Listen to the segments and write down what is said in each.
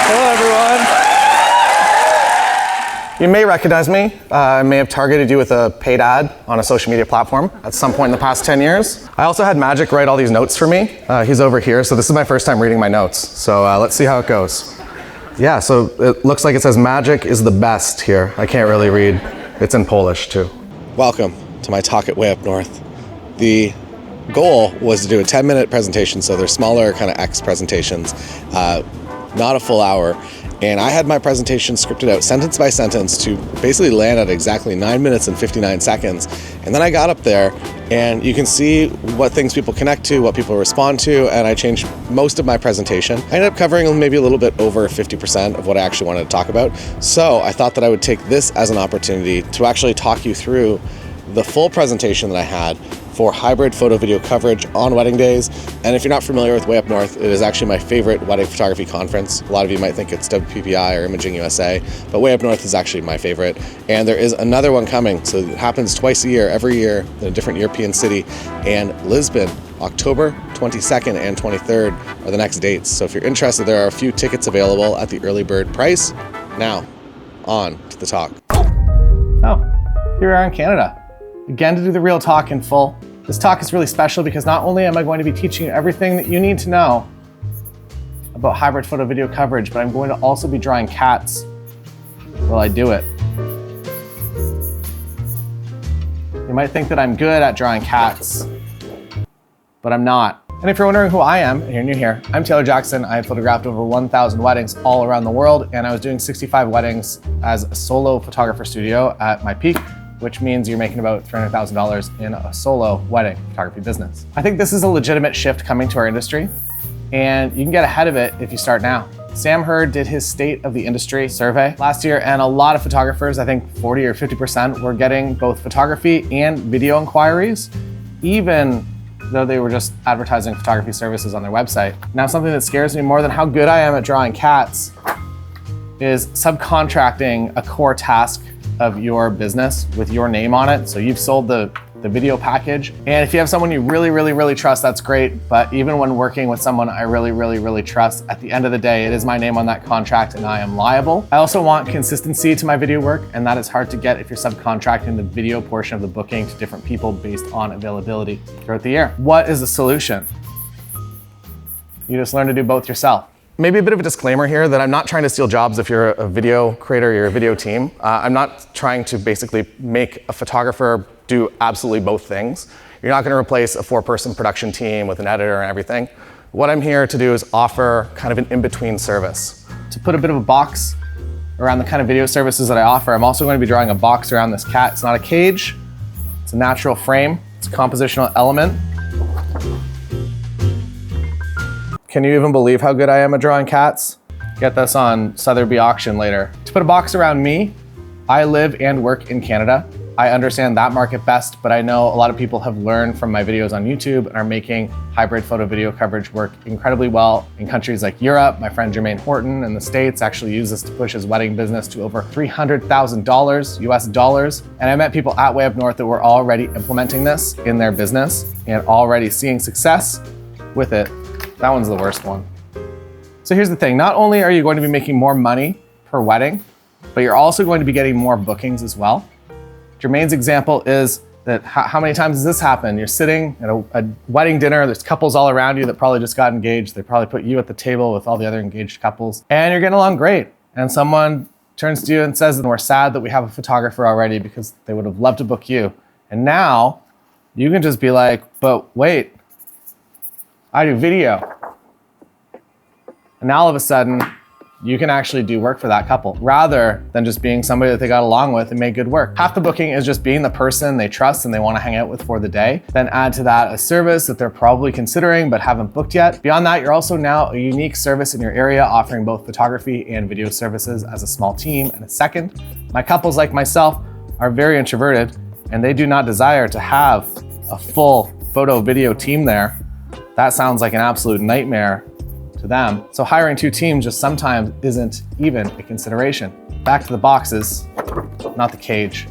Hello, everyone. You may recognize me. I may have targeted you with a paid ad on a social media platform at some point in the past 10 years. I also had Magic write all these notes for me. He's over here, so this is my first time reading my notes. So let's see how it goes. Yeah, so it looks like it says Magic is the best here. I can't really read. It's in Polish too. Welcome to my talk at Way Up North. The goal was to do a 10-minute presentation, so they're smaller kind of X presentations, not a full hour. And I had my presentation scripted out sentence by sentence to basically land at exactly 9 minutes and 59 seconds. And then I got up there and you can see what things people connect to, what people respond to, and I changed most of my presentation. I ended up covering maybe a little bit over 50% of what I actually wanted to talk about. So I thought that I would take this as an opportunity to actually talk you through the full presentation that I had for hybrid photo video coverage on wedding days. And if you're not familiar with Way Up North, it is actually my favorite wedding photography conference. A lot of you might think it's WPPI or Imaging USA, but Way Up North is actually my favorite. And there is another one coming. So it happens twice a year, every year in a different European city. And Lisbon, October 22nd and 23rd are the next dates. So if you're interested, there are a few tickets available at the early bird price. Now, on to the talk. Oh, here we are in Canada. Again, to do the real talk in full. This talk is really special because not only am I going to be teaching you everything that you need to know about hybrid photo video coverage, but I'm going to also be drawing cats while I do it. You might think that I'm good at drawing cats, but I'm not. And if you're wondering who I am, and you're new here, I'm Taylor Jackson. I have photographed over 1,000 weddings all around the world, and I was doing 65 weddings as a solo photographer studio at my peak, which means you're making about $300,000 in a solo wedding photography business. I think this is a legitimate shift coming to our industry, and you can get ahead of it if you start now. Sam Hurd did his State of the Industry survey last year, and a lot of photographers, I think 40 or 50%, were getting both photography and video inquiries, even though they were just advertising photography services on their website. Now, something that scares me more than how good I am at drawing cats is subcontracting a core task of your business with your name on it. So you've sold the video package. And if you have someone you really trust, that's great. But even when working with someone I really trust, at the end of the day, it is my name on that contract and I am liable. I also want consistency to my video work, and that is hard to get if you're subcontracting the video portion of the booking to different people based on availability throughout the year. What is the solution? You just learn to do both yourself. Maybe a bit of a disclaimer here that I'm not trying to steal jobs if you're a video creator, you're a video team. I'm not trying to basically make a photographer do absolutely both things. You're not gonna replace a 4-person production team with an editor and everything. What I'm here to do is offer kind of an in-between service. To put a bit of a box around the kind of video services that I offer, I'm also going to be drawing a box around this cat. It's not a cage, it's a natural frame, it's a compositional element. Can you even believe how good I am at drawing cats? Get this on Sotheby auction later. To put a box around me, I live and work in Canada. I understand that market best, but I know a lot of people have learned from my videos on YouTube and are making hybrid photo video coverage work incredibly well in countries like Europe. My friend Jermaine Horton in the States actually used this to push his wedding business to over $300,000 US dollars. And I met people at Way Up North that were already implementing this in their business and already seeing success with it. That one's the worst one. So here's the thing, not only are you going to be making more money per wedding, but you're also going to be getting more bookings as well. Jermaine's example is that how many times does this happen? You're sitting at a wedding dinner, there's couples all around you that probably just got engaged. They probably put you at the table with all the other engaged couples, and you're getting along great. And someone turns to you and says that we're sad that we have a photographer already because they would have loved to book you. And now you can just be like, but wait, I do video. And now all of a sudden, you can actually do work for that couple rather than just being somebody that they got along with and made good work. Half the booking is just being the person they trust and they want to hang out with for the day. Then add to that a service that they're probably considering but haven't booked yet. Beyond that, you're also now a unique service in your area offering both photography and video services as a small team and a second. My couples like myself are very introverted and they do not desire to have a full photo video team there. That sounds like an absolute nightmare to them. So hiring 2 teams just sometimes isn't even a consideration. Back to the boxes, not the cage.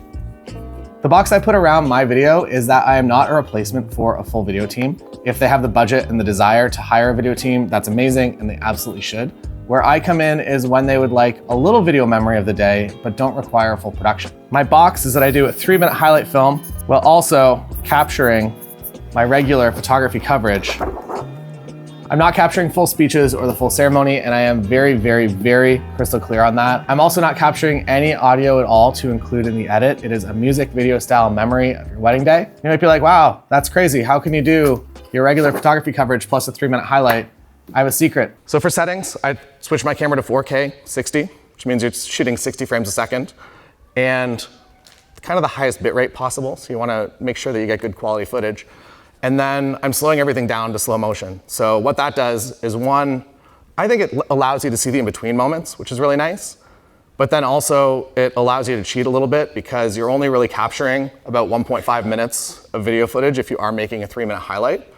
The box I put around my video is that I am not a replacement for a full video team. If they have the budget and the desire to hire a video team, that's amazing and they absolutely should. Where I come in is when they would like a little video memory of the day, but don't require full production. My box is that I do a 3-minute highlight film while also capturing my regular photography coverage. I'm not capturing full speeches or the full ceremony, and I am very, very, very crystal clear on that. I'm also not capturing any audio at all to include in the edit. It is a music video style memory of your wedding day. You might be like, wow, that's crazy. How can you do your regular photography coverage plus a 3-minute highlight? I have a secret. So for settings, I switch my camera to 4K 60, which means you're shooting 60 frames a second, and kind of the highest bitrate possible. So you wanna make sure that you get good quality footage. And then I'm slowing everything down to slow motion. So what that does is, one, I think it allows you to see the in-between moments, which is really nice. But then also it allows you to cheat a little bit because you're only really capturing about 1.5 minutes of video footage if you are making a 3-minute highlight.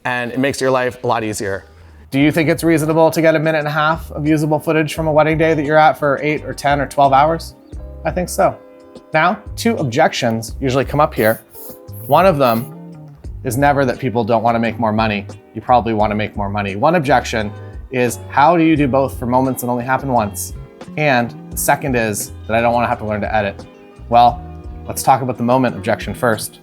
And it makes your life a lot easier. Do you think it's reasonable to get 1.5 minutes of usable footage from a wedding day that you're at for 8 or 10 or 12 hours? I think so. Now, 2 objections usually come up here. One of them is never that people don't want to make more money. You probably want to make more money. One objection is, how do you do both for moments that only happen once? And the second is that I don't want to have to learn to edit. Well, let's talk about the moment objection first.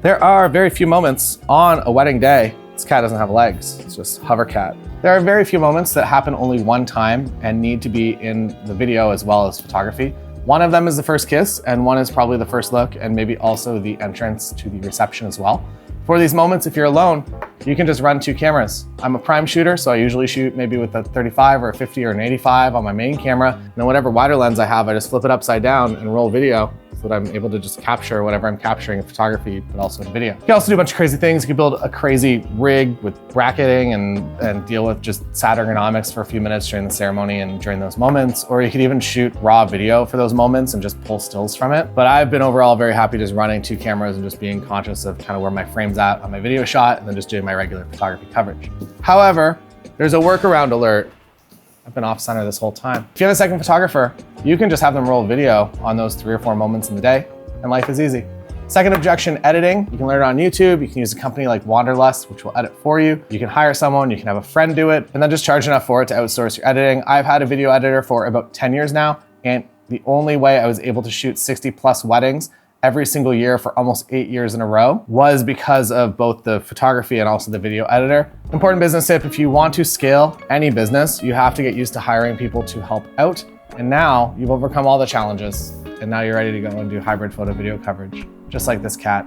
There are very few moments on a wedding day. This cat doesn't have legs, it's just hover cat. There are very few moments that happen only one time and need to be in the video as well as photography. One of them is the first kiss, and one is probably the first look, and maybe also the entrance to the reception as well. For these moments, if you're alone, you can just run 2 cameras. I'm a prime shooter, so I usually shoot maybe with a 35 or a 50 or an 85 on my main camera. And then whatever wider lens I have, I just flip it upside down and roll video so that I'm able to just capture whatever I'm capturing in photography, but also in video. You can also do a bunch of crazy things. You can build a crazy rig with bracketing and deal with just sad ergonomics for a few minutes during the ceremony and during those moments. Or you could even shoot raw video for those moments and just pull stills from it. But I've been overall very happy just running 2 cameras and just being conscious of kind of where my frame's at on my video shot, and then just doing my regular photography coverage. However, there's a workaround alert. I've been off center this whole time. If you have a second photographer, you can just have them roll video on those 3 or 4 moments in the day, and life is easy. Second objection, editing. You can learn it on YouTube. You can use a company like Wanderlust, which will edit for you. You can hire someone, you can have a friend do it, and then just charge enough for it to outsource your editing. I've had a video editor for about 10 years now, and the only way I was able to shoot 60+ weddings every single year for almost 8 years in a row was because of both the photography and also the video editor. Important business tip, if you want to scale any business, you have to get used to hiring people to help out. And now you've overcome all the challenges, and now you're ready to go and do hybrid photo video coverage, just like this cat.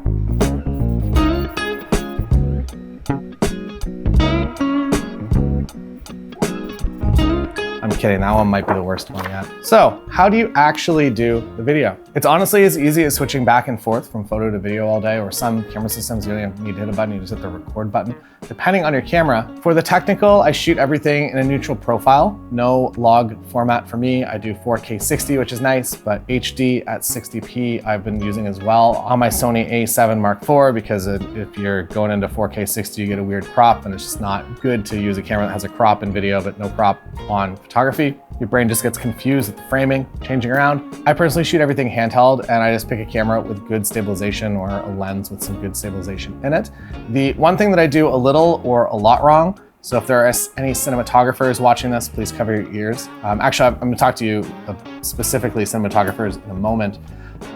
I'm kidding, that one might be the worst one yet. So, how do you actually do the video? It's honestly as easy as switching back and forth from photo to video all day, or some camera systems you don't even need to hit a button, you just hit the record button, depending on your camera. For the technical, I shoot everything in a neutral profile, no log format for me. I do 4K 60, which is nice, but HD at 60p I've been using as well on my Sony A7 Mark IV, because if you're going into 4K 60, you get a weird crop, and it's just not good to use a camera that has a crop in video, but no crop on photography. Your brain just gets confused with the framing, changing around. I personally shoot everything handheld, and I just pick a camera with good stabilization or a lens with some good stabilization in it. The one thing that I do a little or a lot wrong, so if there are any cinematographers watching this, please cover your ears. Actually, I'm gonna talk to you specifically cinematographers in a moment.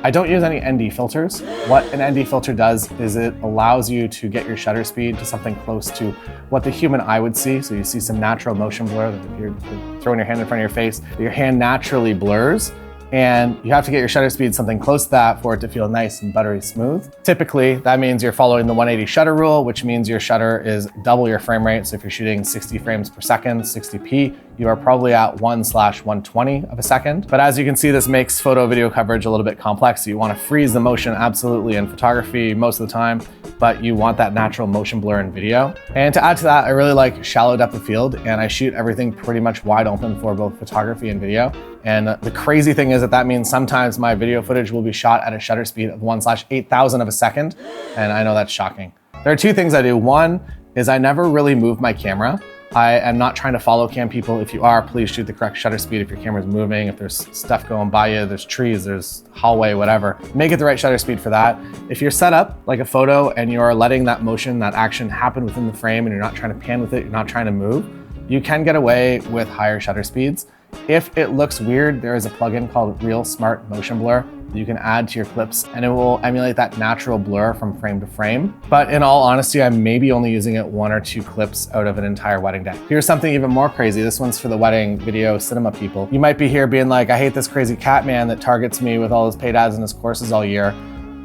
I don't use any ND filters. What an ND filter does is it allows you to get your shutter speed to something close to what the human eye would see. So you see some natural motion blur, that if you're throwing your hand in front of your face, your hand naturally blurs. And you have to get your shutter speed something close to that for it to feel nice and buttery smooth. Typically, that means you're following the 180 shutter rule, which means your shutter is double your frame rate. So if you're shooting 60 frames per second, 60p, you are probably at 1/120 of a second. But as you can see, this makes photo video coverage a little bit complex. You want to freeze the motion absolutely in photography most of the time, but you want that natural motion blur in video. And to add to that, I really like shallow depth of field, and I shoot everything pretty much wide open for both photography and video. And the crazy thing is that means sometimes my video footage will be shot at a shutter speed of 1/8000 of a second. And I know that's shocking. There are 2 things I do. One is I never really move my camera. I am not trying to follow cam people. If you are, please shoot the correct shutter speed. If your camera's moving, if there's stuff going by you, there's trees, there's hallway, whatever, make it the right shutter speed for that. If you're set up like a photo and you're letting that motion, that action happen within the frame, and you're not trying to pan with it, you're not trying to move, you can get away with higher shutter speeds. If it looks weird, there is a plugin called Real Smart Motion Blur that you can add to your clips, and it will emulate that natural blur from frame to frame. But in all honesty, I'm maybe only using it 1 or 2 clips out of an entire wedding day. Here's something even more crazy. This one's for the wedding video cinema people. You might be here being like, I hate this crazy cat man that targets me with all his paid ads and his courses all year.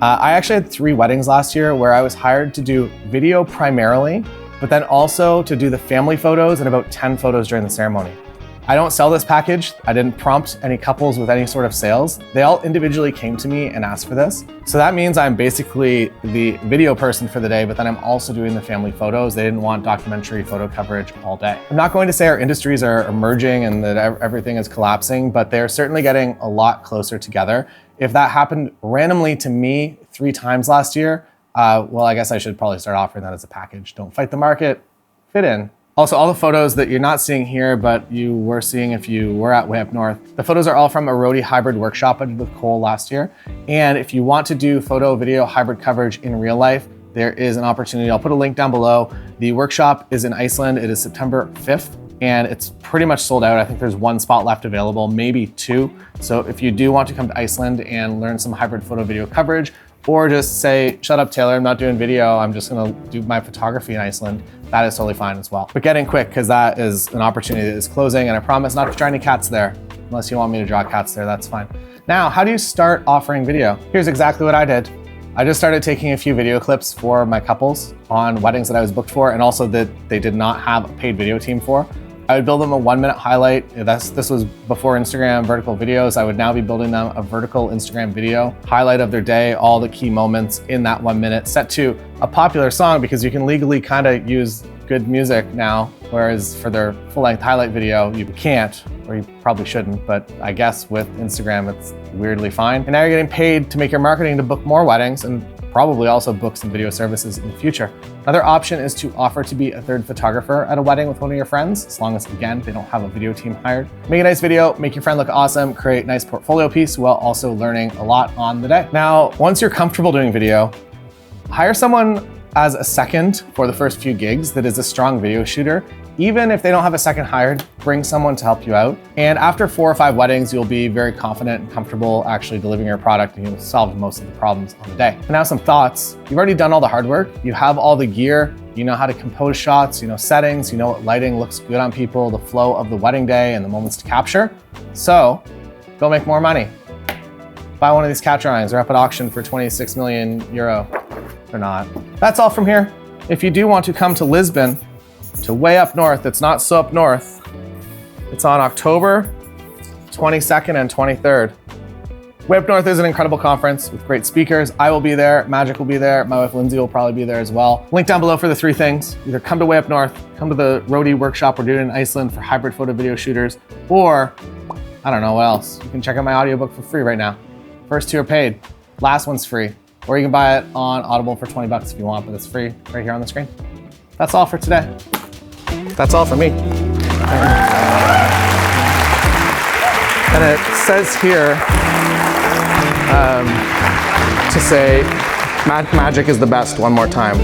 I actually had 3 weddings last year where I was hired to do video primarily, but then also to do the family photos and about 10 photos during the ceremony. I don't sell this package. I didn't prompt any couples with any sort of sales. They all individually came to me and asked for this. So that means I'm basically the video person for the day, but then I'm also doing the family photos. They didn't want documentary photo coverage all day. I'm not going to say our industries are emerging and that everything is collapsing, but they're certainly getting a lot closer together. If that happened randomly to me 3 times last year, well, I guess I should probably start offering that as a package. Don't fight the market, fit in. Also, all the photos that you're not seeing here, but you were seeing if you were at Way Up North, the photos are all from a roadie hybrid workshop I did with Cole last year. And if you want to do photo, video, hybrid coverage in real life, there is an opportunity. I'll put a link down below. The workshop is in Iceland. It is September 5th, and it's pretty much sold out. I think there's 1 spot left available, maybe 2. So if you do want to come to Iceland and learn some hybrid photo, video coverage, or just say, shut up, Taylor, I'm not doing video, I'm just gonna do my photography in Iceland, that is totally fine as well. But get in quick, because that is an opportunity that is closing, and I promise not to draw any cats there. Unless you want me to draw cats there, that's fine. Now, how do you start offering video? Here's exactly what I did. I just started taking a few video clips for my couples on weddings that I was booked for, and also that they did not have a paid video team for. I would build them a 1-minute highlight. This was before Instagram vertical videos. I would now be building them a vertical Instagram video, highlight of their day, all the key moments in that 1 minute, set to a popular song, because you can legally kind of use good music now, whereas for their full-length highlight video, you can't, or you probably shouldn't, but I guess with Instagram, it's weirdly fine. And now you're getting paid to make your marketing to book more weddings, and probably also book some video services in the future. Another option is to offer to be a 3rd photographer at a wedding with one of your friends, as long as, again, they don't have a video team hired. Make a nice video, make your friend look awesome, create a nice portfolio piece while also learning a lot on the day. Now, once you're comfortable doing video, hire someone as a second for the first few gigs that is a strong video shooter. Even if they don't have a second hired, bring someone to help you out. And after 4 or 5 weddings, you'll be very confident and comfortable actually delivering your product, and you'll solve most of the problems on the day. And now some thoughts. You've already done all the hard work. You have all the gear. You know how to compose shots, you know settings, you know what lighting looks good on people, the flow of the wedding day and the moments to capture. So go make more money. Buy one of these cat drawings. They're up at auction for 26 million euro. They're not. That's all from here. If you do want to come to Lisbon, to Way Up North, it's not so up north. It's on October 22nd and 23rd. Way Up North is an incredible conference with great speakers. I will be there, Magic will be there, my wife Lindsay will probably be there as well. Link down below for the 3 things. Either come to Way Up North, come to the roadie workshop we're doing in Iceland for hybrid photo video shooters, or I don't know what else. You can check out my audiobook for free right now. First 2 are paid, last one's free. Or you can buy it on Audible for 20 bucks if you want, but it's free right here on the screen. That's all for today. That's all for me. And it says here to say, magic is the best one more time.